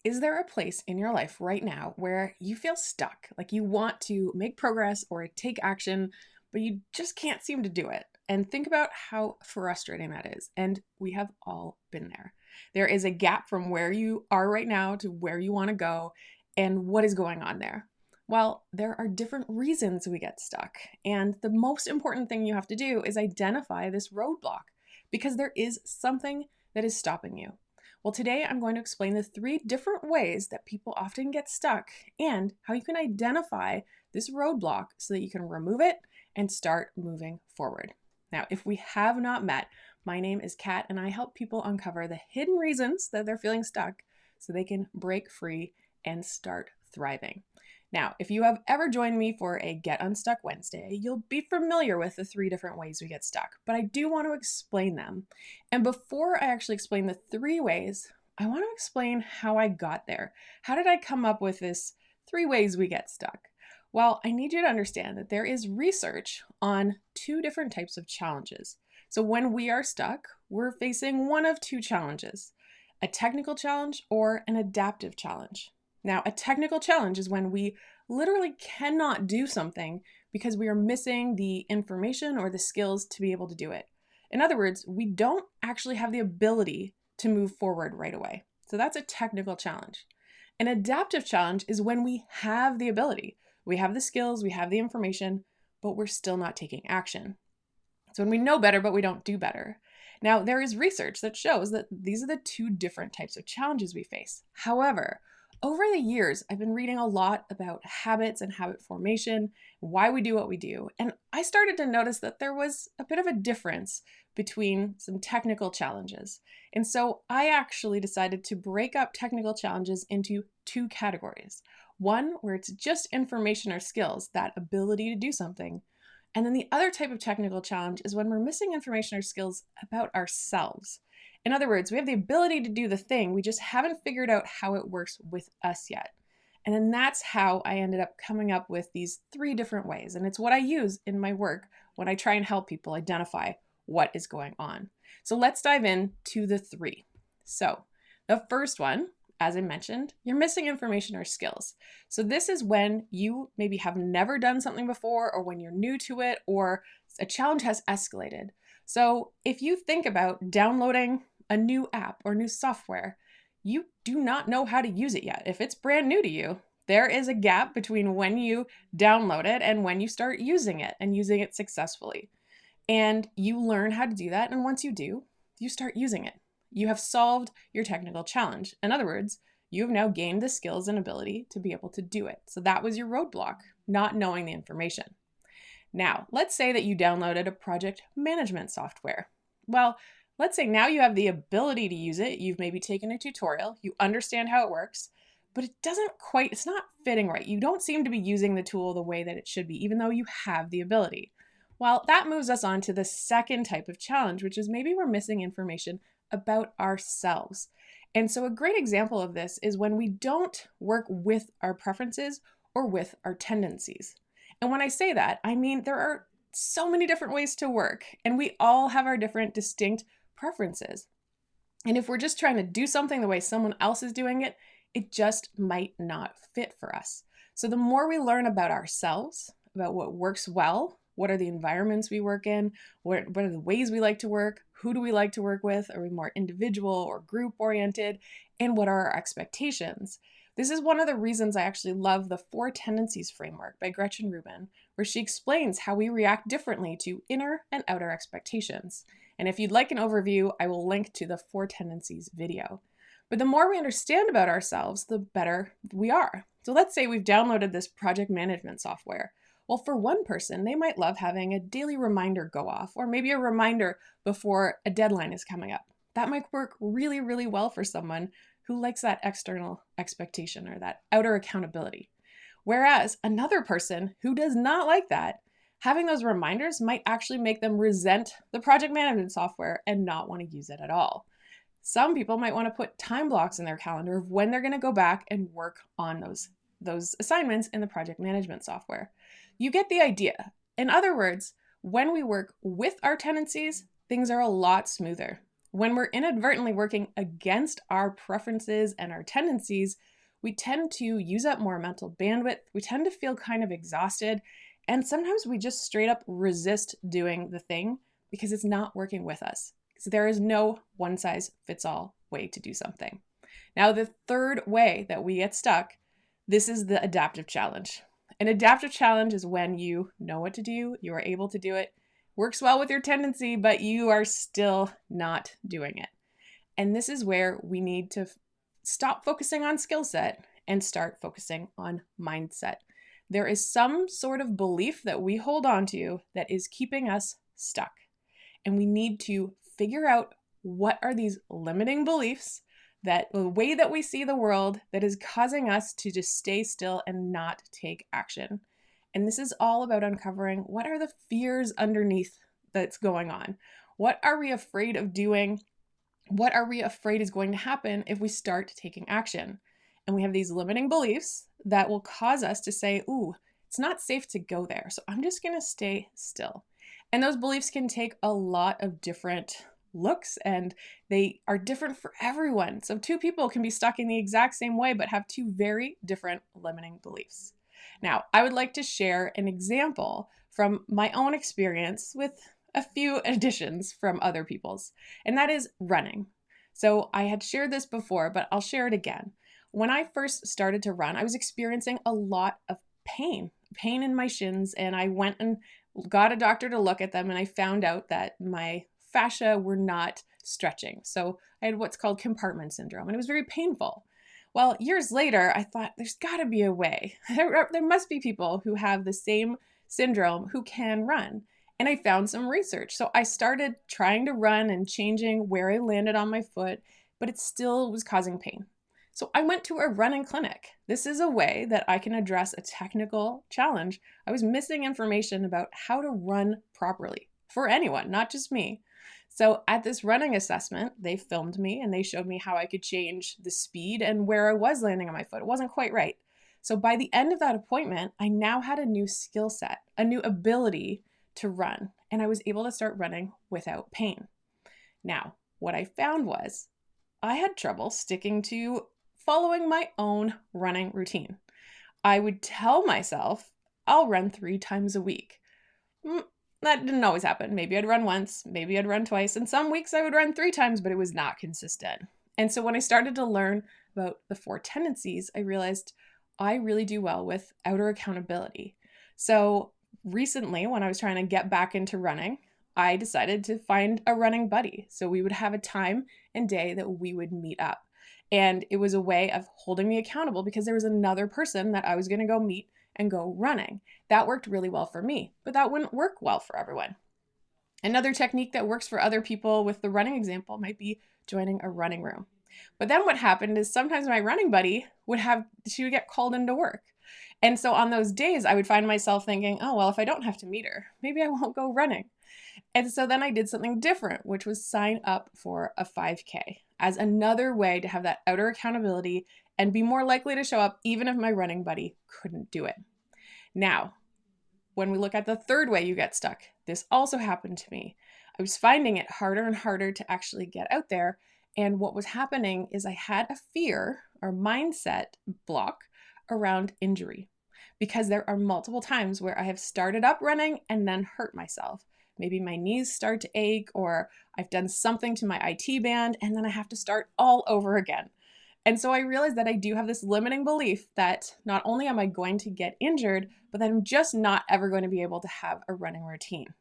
Is there a place in your life right now where you feel stuck, like you want to make progress or take action, but you just can't seem to do it? And think about how frustrating that is. And we have all been there. There is a gap from where you are right now to where you want to go, and what is going on there. Well, there are different reasons we get stuck. And the most important thing you have to do is identify this roadblock because there is something that is stopping you. Well, today I'm going to explain the 3 different ways that people often get stuck and how you can identify this roadblock so that you can remove it and start moving forward. Now, if we have not met, my name is Kat and I help people uncover the hidden reasons that they're feeling stuck so they can break free and start thriving. Now, if you have ever joined me for a Get Unstuck Wednesday, you'll be familiar with the 3 different ways we get stuck, but I do want to explain them. And before I actually explain the 3 ways, I want to explain how I got there. How did I come up with this 3 ways we get stuck? Well, I need you to understand that there is research on 2 different types of challenges. So when we are stuck, we're facing one of 2 challenges, a technical challenge or an adaptive challenge. Now, a technical challenge is when we literally cannot do something because we are missing the information or the skills to be able to do it. In other words, we don't actually have the ability to move forward right away. So that's a technical challenge. An adaptive challenge is when we have the ability, we have the skills, we have the information, but we're still not taking action. So when we know better, but we don't do better. Now, there is research that shows that these are the 2 different types of challenges we face. However, over the years, I've been reading a lot about habits and habit formation, why we do what we do, and I started to notice that there was a bit of a difference between some technical challenges. And so I actually decided to break up technical challenges into 2 categories. One where it's just information or skills, that ability to do something. And then the other type of technical challenge is when we're missing information or skills about ourselves. In other words, we have the ability to do the thing, we just haven't figured out how it works with us yet. And then that's how I ended up coming up with these 3 different ways. And it's what I use in my work when I try and help people identify what is going on. So let's dive into the 3. So the first one, as I mentioned, you're missing information or skills. So this is when you maybe have never done something before, or when you're new to it, or a challenge has escalated. So if you think about downloading a new app or new software, you do not know how to use it yet. If it's brand new to you, there is a gap between when you download it and when you start using it and using it successfully. And you learn how to do that. And once you do, you start using it. You have solved your technical challenge. In other words, you have now gained the skills and ability to be able to do it. So that was your roadblock, not knowing the information. Now, let's say that you downloaded a project management software. Well, let's say now you have the ability to use it. You've maybe taken a tutorial, you understand how it works, but it's not fitting right. You don't seem to be using the tool the way that it should be, even though you have the ability. Well, that moves us on to the second type of challenge, which is maybe we're missing information about ourselves. And so a great example of this is when we don't work with our preferences or with our tendencies. And when I say that, I mean there are so many different ways to work, and we all have our different distinct preferences. And if we're just trying to do something the way someone else is doing it, it just might not fit for us. So the more we learn about ourselves, about what works well, what are the environments we work in, what are the ways we like to work, who do we like to work with, are we more individual or group oriented, and what are our expectations? This is one of the reasons I actually love the Four Tendencies framework by Gretchen Rubin, where she explains how we react differently to inner and outer expectations. And if you'd like an overview, I will link to the Four Tendencies video. But the more we understand about ourselves, the better we are. So let's say we've downloaded this project management software. Well, for one person, they might love having a daily reminder go off, or maybe a reminder before a deadline is coming up. That might work really, really well for someone who likes that external expectation or that outer accountability. Whereas another person who does not like that, having those reminders might actually make them resent the project management software and not want to use it at all. Some people might want to put time blocks in their calendar of when they're going to go back and work on those assignments in the project management software. You get the idea. In other words, when we work with our tendencies, things are a lot smoother. When we're inadvertently working against our preferences and our tendencies, we tend to use up more mental bandwidth. We tend to feel kind of exhausted. And sometimes we just straight up resist doing the thing because it's not working with us. So there is no one size fits all way to do something. Now, the third way that we get stuck, this is the adaptive challenge. An adaptive challenge is when you know what to do, you are able to do it, works well with your tendency, but you are still not doing it. And this is where we need to stop focusing on skill set and start focusing on mindset. There is some sort of belief that we hold on to that is keeping us stuck. And we need to figure out what are these limiting beliefs, that the way that we see the world that is causing us to just stay still and not take action. And this is all about uncovering what are the fears underneath that's going on. What are we afraid of doing? What are we afraid is going to happen if we start taking action? And we have these limiting beliefs that will cause us to say, ooh, it's not safe to go there, so I'm just going to stay still. And those beliefs can take a lot of different looks, and they are different for everyone. So two people can be stuck in the exact same way, but have two very different limiting beliefs. Now, I would like to share an example from my own experience with a few additions from other people's, and that is running. So I had shared this before, but I'll share it again. When I first started to run, I was experiencing a lot of pain in my shins, and I went and got a doctor to look at them, and I found out that my fascia were not stretching. So I had what's called compartment syndrome, and it was very painful. Well, years later, I thought there's got to be a way. There must be people who have the same syndrome who can run. And I found some research. So I started trying to run and changing where I landed on my foot, but it still was causing pain. So I went to a running clinic. This is a way that I can address a technical challenge. I was missing information about how to run properly for anyone, not just me. So at this running assessment, they filmed me and they showed me how I could change the speed and where I was landing on my foot. It wasn't quite right. So by the end of that appointment, I now had a new skill set, a new ability to run, and I was able to start running without pain. Now, what I found was I had trouble sticking to following my own running routine. I would tell myself, I'll run 3 times a week. That didn't always happen. Maybe I'd run once, maybe I'd run twice, and some weeks I would run 3 times, but it was not consistent. And so when I started to learn about the 4 tendencies, I realized I really do well with outer accountability. So recently, when I was trying to get back into running, I decided to find a running buddy. So we would have a time and day that we would meet up. And it was a way of holding me accountable because there was another person that I was going to go meet and go running. That worked really well for me, but that wouldn't work well for everyone. Another technique that works for other people with the running example might be joining a running room. But then what happened is sometimes my running buddy she would get called into work. And so on those days, I would find myself thinking, oh, well, if I don't have to meet her, maybe I won't go running. And so then I did something different, which was sign up for a 5K as another way to have that outer accountability and be more likely to show up even if my running buddy couldn't do it. Now, when we look at the third way you get stuck, this also happened to me. I was finding it harder and harder to actually get out there. And what was happening is I had a fear or mindset block around injury because there are multiple times where I have started up running and then hurt myself. Maybe my knees start to ache, or I've done something to my IT band and then I have to start all over again. And so I realized that I do have this limiting belief that not only am I going to get injured, but that I'm just not ever going to be able to have a running routine.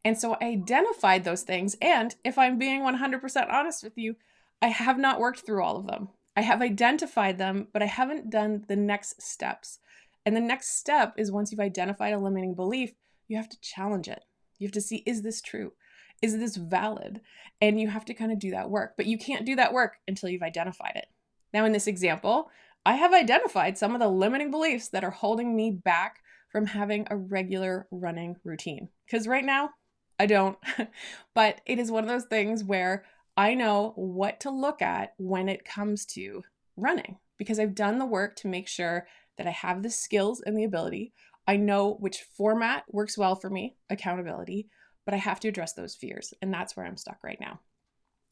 And so I identified those things. And if I'm being 100% honest with you, I have not worked through all of them. I have identified them, but I haven't done the next steps. And the next step is once you've identified a limiting belief, you have to challenge it. You have to see, is this true? Is this valid? And you have to kind of do that work. But you can't do that work until you've identified it. Now, in this example, I have identified some of the limiting beliefs that are holding me back from having a regular running routine. Because right now, I don't. But it is one of those things where I know what to look at when it comes to running because I've done the work to make sure that I have the skills and the ability. I know which format works well for me, accountability, but I have to address those fears. And that's where I'm stuck right now.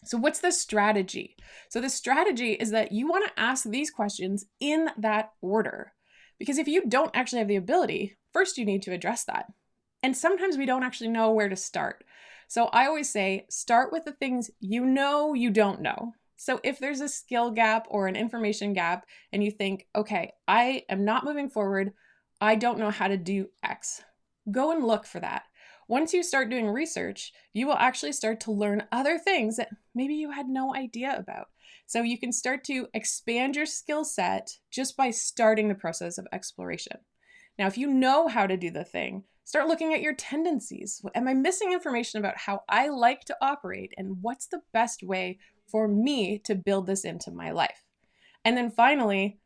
So what's the strategy? So the strategy is that you want to ask these questions in that order. Because if you don't actually have the ability, first you need to address that. And sometimes we don't actually know where to start. So I always say, start with the things you know you don't know. So if there's a skill gap or an information gap and you think, okay, I am not moving forward, I don't know how to do X, go and look for that. Once you start doing research, you will actually start to learn other things that maybe you had no idea about. So you can start to expand your skill set just by starting the process of exploration. Now, if you know how to do the thing, start looking at your tendencies. Am I missing information about how I like to operate, and what's the best way for me to build this into my life? And then finally,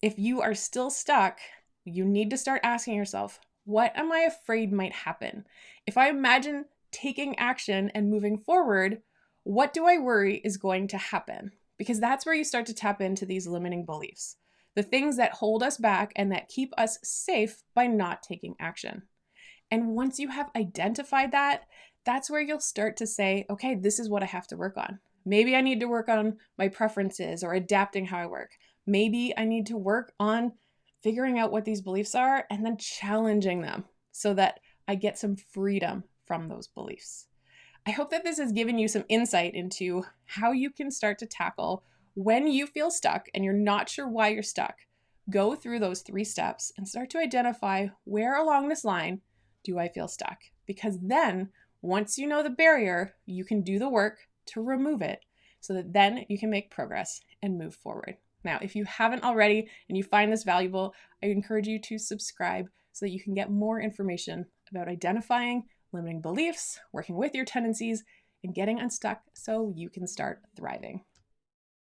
if you are still stuck, you need to start asking yourself, what am I afraid might happen? If I imagine taking action and moving forward, what do I worry is going to happen? Because that's where you start to tap into these limiting beliefs, the things that hold us back and that keep us safe by not taking action. And once you have identified that, that's where you'll start to say, okay, this is what I have to work on. Maybe I need to work on my preferences or adapting how I work. Maybe I need to work on figuring out what these beliefs are and then challenging them so that I get some freedom from those beliefs. I hope that this has given you some insight into how you can start to tackle when you feel stuck and you're not sure why you're stuck. Go through those 3 steps and start to identify where along this line do I feel stuck? Because then, once you know the barrier, you can do the work to remove it so that then you can make progress and move forward. Now, if you haven't already and you find this valuable, I encourage you to subscribe so that you can get more information about identifying limiting beliefs, working with your tendencies, and getting unstuck so you can start thriving.